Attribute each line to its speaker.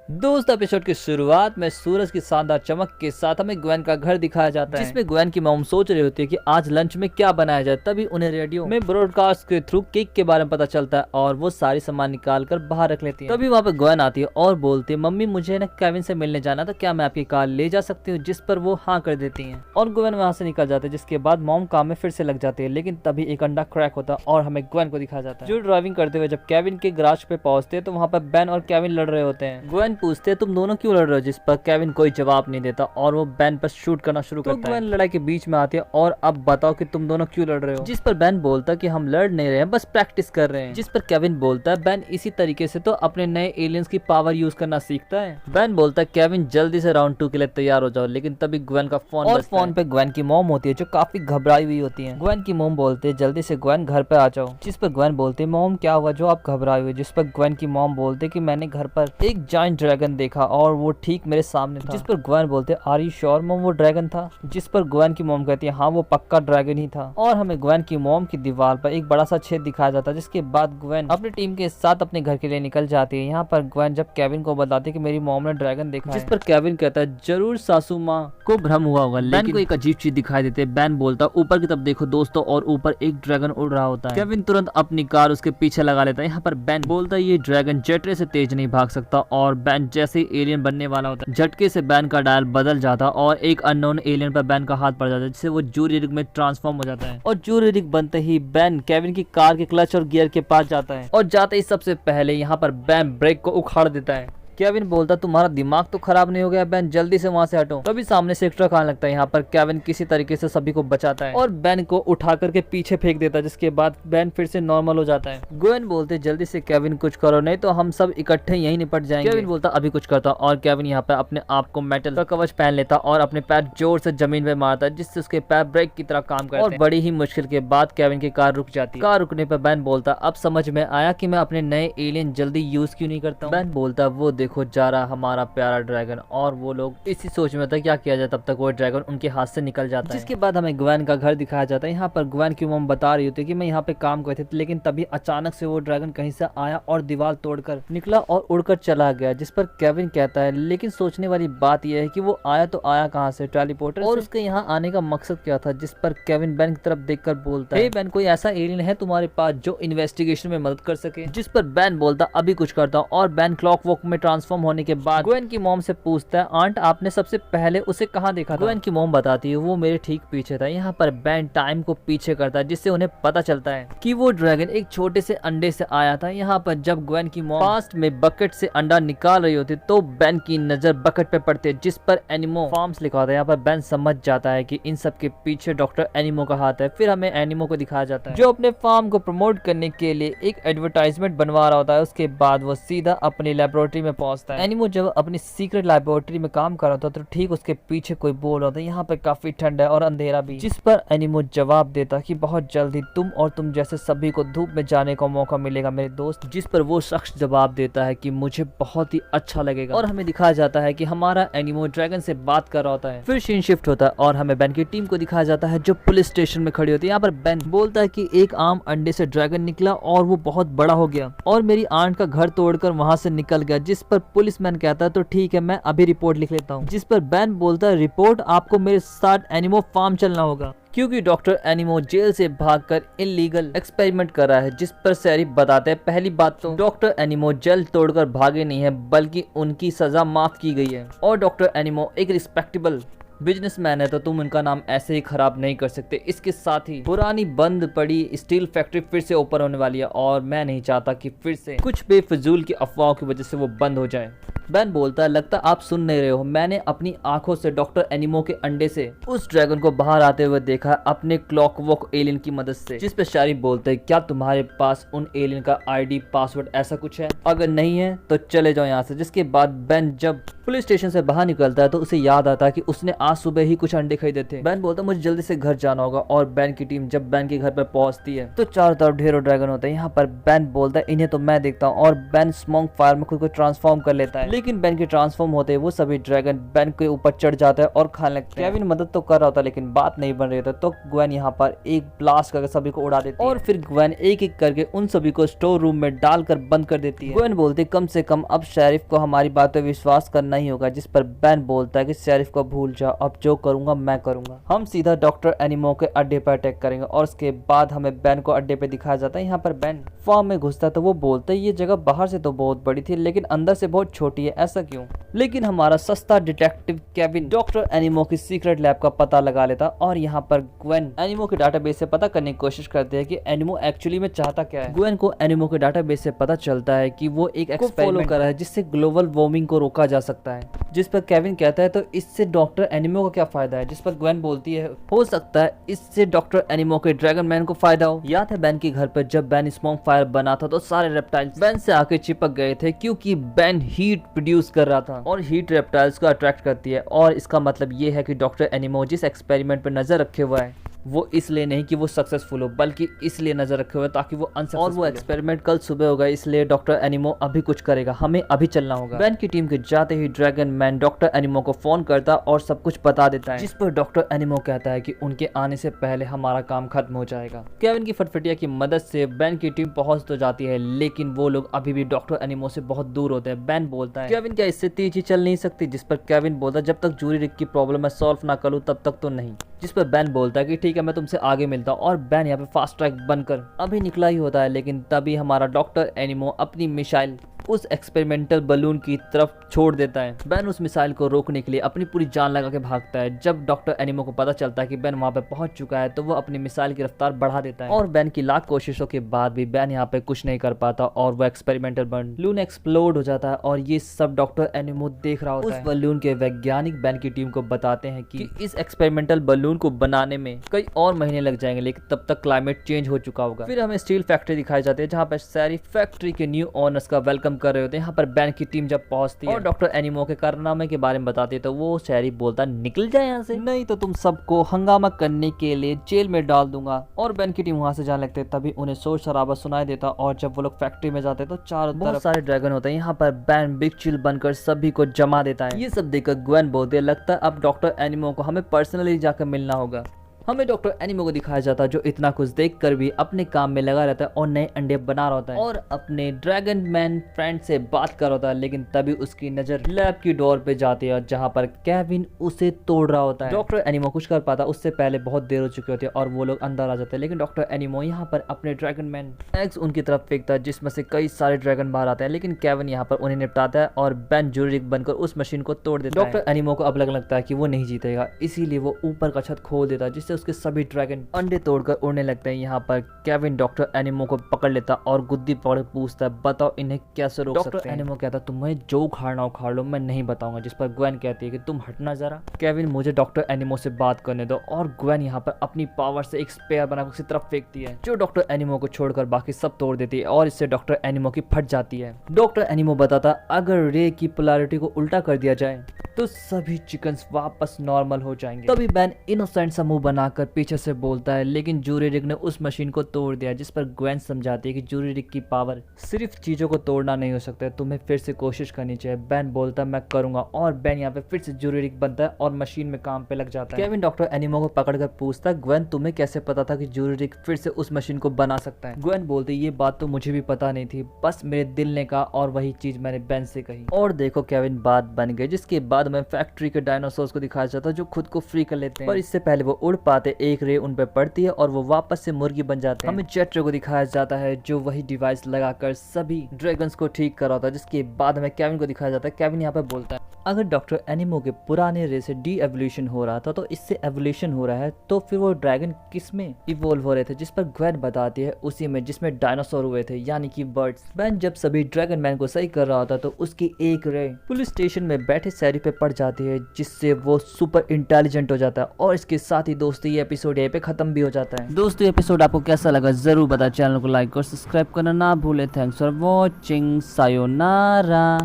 Speaker 1: दोस्त एपिसोड की शुरुआत में सूरज की शानदार चमक के साथ हमें ग्वेन का घर दिखाया जाता है, जिसमें ग्वेन की मॉम सोच रही होती है कि आज लंच में क्या बनाया जाए। तभी उन्हें रेडियो में ब्रॉडकास्ट के थ्रू केक के बारे में पता चलता है और वो सारी सामान निकाल कर बाहर रख लेती है। तभी वहाँ पे ग्वेन आती है और बोलती है, मम्मी मुझे ना केविन से मिलने जाना था, क्या मैं आपकी कार ले जा सकती हूँ? जिस पर वो हाँ कर देती है और ग्वेन वहाँ से निकल जाते हैं। जिसके बाद मॉम काम में फिर से लग जाती है, लेकिन तभी एक अंडा क्रैक होता है और हमें ग्वेन को दिखाया जाता है जो ड्राइविंग करते हुए जब केविन के गैराज पे पहुंचते हैं तो वहाँ पर बेन और केविन लड़ रहे होते हैं। ग्वेन पूछते हैं, तुम दोनों क्यों लड़ रहे हो? जिस पर केविन कोई जवाब नहीं देता और वो बेन पर शूट करना शुरू करता है। ग्वेन लड़ाई के बीच में आती है और अब बताओ कि तुम दोनों क्यों लड़ रहे हो? जिस पर बेन बोलता है कि हम लड़ नहीं रहे हैं, बस प्रैक्टिस कर रहे हैं। जिस पर केविन बोलता है, बेन इसी तरीके से तो अपने नए एलियंस की पावर यूज करना सीखता है। बेन बोलता है, केविन जल्दी से राउंड 2 के लिए तैयार हो जाओ। लेकिन तभी ग्वेन का फोन और फोन पे ग्वेन की मॉम होती है जो काफी घबराई हुई होती है। ग्वेन की मॉम बोलते है, जल्दी से ग्वेन घर पे आ जाओ। जिस पर ग्वेन बोलती है, मॉम क्या हुआ जो आप घबराई हुई? जिस पर ग्वेन की मॉम बोलते कि मैंने घर पर एक जायंट ड्रैगन देखा और वो ठीक मेरे सामने था। जिस पर ग्वेन बोलते, आर यू श्योर मॉम वो ड्रैगन था? जिस पर ग्वेन की मॉम कहती है, हाँ वो पक्का ड्रैगन ही था। और हमें ग्वेन की मॉम की दीवार पर एक बड़ा सा छेद दिखाया जाता है। जिसके बाद ग्वेन अपनी टीम के साथ अपने घर के लिए निकल जाती है। यहाँ पर ग्वेन जब केविन को बताती है कि मेरी मॉम ने ड्रैगन देखा है। जिस पर केविन कहता है, जरूर सासू माँ को भ्रम हुआ होगा। बेन को एक अजीब चीज दिखाई देती है। बेन बोलता, ऊपर की तरफ देखो दोस्तों, और ऊपर एक ड्रैगन उड़ रहा होता है। केविन तुरंत अपनी कार उसके पीछे लगा लेता है। यहाँ पर बेन बोलता है, ये ड्रैगन जेट रे से तेज नहीं भाग सकता। और बेन जैसे ही एलियन बनने वाला होता है, झटके से बेन का डायल बदल जाता और एक अननोन एलियन पर बेन का हाथ पड़ जाता है, जिससे वो जूरी में ट्रांसफॉर्म हो जाता है। और जूरी बनते ही बेन केविन की कार के क्लच और गियर के पास जाता है और जाते ही सबसे पहले यहाँ पर बेन ब्रेक को उखाड़ देता है। केविन बोलता, तुम्हारा दिमाग तो खराब नहीं हो गया बेन, जल्दी से वहां से हटो। तभी सामने से एक ट्रक आने लगता है। यहाँ पर केविन किसी तरीके से सभी को बचाता है और बेन को उठा करके पीछे फेंक देता है। जिसके बाद बेन फिर से नॉर्मल हो जाता है। ग्वेन बोलते, जल्दी से केविन कुछ करो, नहीं तो हम सब इकट्ठे यहीं निपट जाएंगे। केविन बोलता, अभी कुछ करता। और केविन यहाँ पे अपने आप को मेटल का कवच पहन लेता और अपने पैर जोर से जमीन पे मारता है, जिससे उसके पैर ब्रेक की तरह काम करते हैं। और बड़ी ही मुश्किल के बाद केविन की कार रुक जाती है। कार रुकने पर बेन बोलता, अब समझ में आया कि मैं अपने नए एलियन जल्दी यूज क्यों नहीं करता हूँ। बेन बोलता, वो देखो जा रहा हमारा प्यारा ड्रैगन। और वो लोग इसी सोच में था क्या किया जाए, तब तक वो ड्रैगन उनके हाथ से निकल जाता है। जिसके बाद हमें ग्वेन का घर दिखाया जाता है। यहाँ पर ग्वेन की मॉम बता रही होती है कि मैं यहाँ पे काम कर रही थी, लेकिन तभी अचानक से वो ड्रैगन कहीं से आया और दीवार तोड़कर निकला और उड़कर चला गया। जिस पर केविन कहता है, लेकिन सोचने वाली बात यह है कि वो आया तो आया कहाँ से? टेलीपोर्टर और उसके यहाँ आने का मकसद क्या था? जिस पर केविन बेन की तरफ देखकर बोलता है, बेन कोई ऐसा एलियन है तुम्हारे पास जो इन्वेस्टिगेशन में मदद कर सके? जिस पर बेन बोलता, अभी कुछ करता हूँ। और बेन क्लॉक वॉक में ट्रांसफॉर्म होने के बाद ग्वेन की मॉम से पूछता है, आंट आपने सबसे पहले उसे कहाँ देखा था? ग्वेन की मॉम बताती है, वो मेरे ठीक पीछे था। यहाँ पर बेन टाइम को पीछे करता है, जिससे उन्हें पता चलता है कि वो ड्रैगन एक छोटे से अंडे से आया था। यहाँ पर जब ग्वेन की मॉम पास्ट में बकेट से अंडा निकाल रही होती तो बेन की नजर बकेट पे पड़ती है, जिस पर एनिमो फार्म्स लिखा होता है। यहाँ पर बेन समझ जाता है कि इन सब के पीछे डॉक्टर एनिमो का हाथ है। फिर हमें एनिमो को दिखाया जाता है जो अपने फार्म को प्रमोट करने के लिए एक एडवर्टाइजमेंट बनवा रहा होता है। उसके बाद वो सीधा अपनी लेबोरेटरी में पहुंचता है। एनिमो जब अपनी सीक्रेट लेबोरेटरी में काम कर रहा था तो ठीक उसके पीछे कोई बोल रहा था, यहाँ पर काफी ठंड है और अंधेरा भी। जिस पर एनिमो जवाब देता कि बहुत जल्दी तुम और तुम जैसे सभी को धूप में जाने का मौका मिलेगा मेरे दोस्त। जिस पर वो शख्स जवाब देता है कि मुझे बहुत ही अच्छा लगेगा। और हमें दिखाया जाता है कि हमारा एनिमो ड्रैगन से बात कर रहा होता है। फिर सीन शिफ्ट होता है और हमें बेन की टीम को दिखाया जाता है जो पुलिस स्टेशन में खड़ी होती है। यहाँ पर बेन बोलता है कि एक आम अंडे से ड्रैगन निकला और वो बहुत बड़ा हो गया और मेरी आंट का घर तोड़कर वहां से निकल गया। जिस पर पुलिसमैन कहता है, तो ठीक है मैं अभी रिपोर्ट लिख लेता हूँ। जिस पर बेन बोलता है, रिपोर्ट? आपको मेरे साथ एनिमो फार्म चलना होगा क्योंकि डॉक्टर एनिमो जेल से भागकर इलीगल एक्सपेरिमेंट कर रहा है। जिस पर शेरिफ बताते हैं, पहली बात तो डॉक्टर एनिमो जेल तोड़कर भागे नहीं है, बल्कि उनकी सजा माफ की गई है। और डॉक्टर एनिमो एक रिस्पेक्टेबल बिजनेसमैन है, तो तुम उनका नाम ऐसे ही खराब नहीं कर सकते। इसके साथ ही पुरानी बंद पड़ी स्टील फैक्ट्री फिर से ओपन होने वाली है और मैं नहीं चाहता कि फिर से कुछ बेफिजूल की अफवाहों की वजह से वो बंद हो जाए। बेन बोलता है, लगता आप सुन नहीं रहे हो, मैंने अपनी आंखों से डॉक्टर एनिमो के अंडे से उस ड्रैगन को बाहर आते हुए देखा अपने क्लॉकवर्क एलियन की मदद से। जिस पे शारिफ बोलते हैं, क्या तुम्हारे पास उन एलियन का आईडी पासवर्ड ऐसा कुछ है? अगर नहीं है तो चले जाओ यहाँ से। जिसके बाद बेन जब पुलिस स्टेशन से बाहर निकलता है तो उसे याद आता है कि उसने आज सुबह ही कुछ अंडे खरीदे थे। बेन बोलता है मुझे जल्दी से घर जाना होगा और बेन की टीम जब बेन के घर पर पहुंचती है तो चारों तरफ ढेरों ड्रैगन होते हैं। यहाँ पर बेन बोलता है इन्हें तो मैं देखता हूँ और बेन स्मोक फायर में खुद को ट्रांसफॉर्म कर लेता है। लेकिन बेन के ट्रांसफॉर्म होते वो सभी ड्रैगन बेन के ऊपर चढ़ जाता है और खाने लगते हैं। केविन मदद तो कर रहा होता है लेकिन बात नहीं बन रही होता तो ग्वेन यहाँ पर एक ब्लास्ट करके सभी को उड़ा देती है और फिर ग्वेन एक एक करके उन सभी को स्टोर रूम में डालकर बंद कर देती है। ग्वेन बोलती कम से कम अब शेरिफ को हमारी बात पे विश्वास करना ही होगा, जिस पर बेन बोलता है कि शेरिफ को भूल जाओ, अब जो करूंगा मैं करूंगा। हम सीधा डॉक्टर एनिमो के अड्डे पर अटैक करेंगे और उसके बाद हमें बेन को अड्डे पे दिखाया जाता है। यहाँ पर बेन फार्म में घुसता है तो वो बोलता है ये जगह बाहर से तो बहुत बड़ी थी लेकिन अंदर से बहुत छोटी है, ऐसा क्यों? लेकिन हमारा सस्ता डिटेक्टिव केविन डॉक्टर एनिमो की सीक्रेट लैब का पता लगा लेता और यहाँ पर ग्वेन एनिमो के डाटाबेस से पता करने की कोशिश करते हैं कि एनिमो एक्चुअली में चाहता क्या है। ग्वेन को एनिमो के डाटाबेस से पता चलता है कि वो एक एक्सपेरिमेंट फॉलो कर रहा है जिससे ग्लोबल वार्मिंग को रोका जा सकता है, जिस पर केविन कहता है तो इससे डॉक्टर एनिमो का क्या फायदा है, जिस पर ग्वेन बोलती है हो सकता है इससे डॉक्टर एनिमो के ड्रैगन मैन को फायदा हो। याद है बेन के घर पर जब बेन स्मोक फायर बना था तो सारे रेप्टाइल्स बेन से आके चिपक गए थे क्योंकि बेन हीट प्रोड्यूस कर रहा था और हीट रेप्टाइल्स को अट्रैक्ट करती है और इसका मतलब ये है कि डॉक्टर एनिमो जिस एक्सपेरिमेंट पर नजर रखे हुआ है वो इसलिए नहीं कि वो सक्सेसफुल हो बल्कि इसलिए नजर रखे हुए ताकि वो अनसक्सेसफुल और वो एक्सपेरिमेंट कल सुबह होगा, इसलिए डॉक्टर एनिमो अभी कुछ करेगा, हमें अभी चलना होगा। बेन की टीम के जाते ही ड्रैगन मैन डॉक्टर एनिमो को फोन करता और सब कुछ बता देता है, जिस पर डॉक्टर एनिमो कहता है कि उनके आने से पहले हमारा काम खत्म हो जाएगा। केविन की फटफटिया की मदद से बेन की टीम पहुंच तो जाती है लेकिन वो लोग अभी भी डॉक्टर एनिमो से बहुत दूर होते हैं। बेन बोलता है केविन क्या इससे तेजी चल नहीं सकती, जिस पर केविन बोलता है जब तक जूरी रिग की प्रॉब्लम मैं सॉल्व ना करूं तब तक तो नहीं, जिस पर बेन बोलता है कि ठीक है मैं तुमसे आगे मिलता हूं और बेन यहाँ पे फास्ट ट्रैक बनकर अभी निकला ही होता है लेकिन तभी हमारा डॉक्टर एनिमो अपनी मिसाइल उस एक्सपेरिमेंटल बलून की तरफ छोड़ देता है। बेन उस मिसाइल को रोकने के लिए अपनी पूरी जान लगा के भागता है। जब डॉक्टर एनिमो को पता चलता है कि बेन वहां पे पहुंच चुका है तो वो अपनी मिसाइल की रफ्तार बढ़ा देता है और बेन की लाख कोशिशों के बाद भी बेन यहाँ पे कुछ नहीं कर पाता और वो एक्सपेरिमेंटल बलून एक्सप्लोड हो जाता है और ये सब डॉक्टर एनिमो देख रहा होता है। उस बलून के वैज्ञानिक बेन की टीम को बताते हैं कि इस एक्सपेरिमेंटल बलून को बनाने में कई और महीने लग जाएंगे लेकिन तब तक क्लाइमेट चेंज हो चुका होगा। फिर हमें स्टील फैक्ट्री दिखाई जाती है जहाँ पर सारी फैक्ट्री के न्यू ओनर्स का वेलकम कर रहे होते हैं। यहाँ पर बेन की टीम जब पहुंचती है और डॉक्टर एनिमो के कारनामे के बारे में बताती है तो वो शहरी बोलता निकल जाए यहाँ से, नहीं तो तुम सबको हंगामा करने के लिए जेल में डाल दूंगा। और बेन की टीम वहां से जाने लगते तभी उन्हें शोर शराबा सुनाई देता और जब वो लोग फैक्ट्री में जाते तो चारों तरफ सारे ड्रैगन होते हैं। यहाँ पर बेन बिग चिल बनकर सभी को जमा देता है। ये सब देखकर ग्वेन बोलते लगता है अब डॉक्टर एनिमो को हमें पर्सनली जाकर मिलना होगा। हमें डॉक्टर एनिमो को दिखाया जाता है जो इतना कुछ देखकर भी अपने काम में लगा रहता है और नए अंडे बना रहा होता है और अपने ड्रैगन मैन फ्रेंड से बात कर रहा होता है लेकिन तभी उसकी नजर लैब की डोर पे जाती है जहां पर केविन उसे तोड़ रहा होता है। डॉक्टर एनिमो कुछ कर पाता उससे पहले बहुत देर हो चुकी होती है और वो लोग अंदर आ जाते हैं लेकिन डॉक्टर एनिमो यहाँ पर अपने ड्रैगन मैन एग्स उनकी तरफ फेंकता है जिसमें से कई सारे ड्रैगन बाहर आते हैं लेकिन केविन यहाँ पर उन्हें निपटाता है और बेन जूरिक बनकर उस मशीन को तोड़ देता है। डॉक्टर एनिमो को अब लगता है कि वो नहीं जीतेगा इसीलिए वो ऊपर का छत खोल देता है जिससे उसके सभी ड्रैगन अंडे तोड़कर उड़ने लगते हैं। यहाँ पर केविन डॉक्टर एनिमो को पकड़ लेता और गुद्दी पकड़ पूछता है बताओ इन्हें कैसे रोक सकते हैं। डॉक्टर एनिमो कहता तुम्हें जो उखाड़ना उखाड़ लो मैं नहीं बताऊंगा, जिस पर ग्वेन कहती है कि तुम हटना जरा, केविन मुझे डॉक्टर एनिमो से बात करने दो। और ग्वेन यहाँ पर अपनी पावर से एक स्पेयर बनाकर उसी तरफ फेंकती है जो डॉक्टर एनिमो को छोड़कर बाकी सब तोड़ देती है और इससे डॉक्टर एनिमो की फट जाती है। डॉक्टर एनिमो बताता अगर रे की पोलैरिटी को उल्टा कर दिया जाए तो सभी चिकन्स वापस नॉर्मल हो जाएंगे। तभी बेन इनोसेंट सा मुंह बनाकर पीछे से बोलता है लेकिन जूरी रिग ने उस मशीन को तोड़ दिया, जिस पर ग्वेन समझाती है कि जूरी रिग की पावर सिर्फ चीजों को तोड़ना नहीं हो सकता, तुम्हें फिर से कोशिश करनी चाहिए। बेन बोलता मैं करूंगा और बेन यहाँ पे फिर से जूरी रिग बनता है और मशीन में काम पे लग जाता है। केविन डॉक्टर एनिमो को पकड़कर पूछता है ग्वेन तुम्हें कैसे पता था कि जूरी रिग फिर से उस मशीन को बना सकता है। ग्वेन बोलती ये बात तो मुझे भी पता नहीं थी, बस मेरे दिल ने कहा और वही चीज मैंने बेन से कही। और देखो केविन बात बन गई, जिसके बाद में फैक्ट्री के डायनासोर्स को दिखाया जाता है जो खुद को फ्री कर लेते हैं पर इससे पहले वो उड़ पाते एक रे उन पे पड़ती है और वो वापस से मुर्गी बन जाते हैं। हमें जेट्रो को दिखाया जाता है जो वही डिवाइस लगाकर सभी ड्रैगन्स को ठीक कर रहा होता है, जिसके बाद हमें केविन को दिखाया जाता है। केविन यहाँ पे बोलता है अगर डॉक्टर एनिमो के पुराने रे से डी एवोल्यूशन हो रहा था तो इससे एवोल्यूशन हो रहा है तो फिर वो ड्रैगन किस में इवोल्व हो रहे थे, जिस पर ग्वेन बताती है उसी में जिसमें डायनासोर हुए थे यानी कि बर्ड्स। बेन जब सभी ड्रैगन मैन को सही कर रहा होता तो उसकी एक रे पुलिस स्टेशन में बैठे शहरी पे पड़ जाती है जिससे वो सुपर इंटेलिजेंट हो जाता है। और इसके साथ ही दोस्तों ये एपिसोड यहीं पे खत्म भी हो जाता है। दोस्तों एपिसोड आपको कैसा लगा जरूर बताएं, चैनल को लाइक और सब्सक्राइब करना ना भूले। Thanks for watching, sayonara.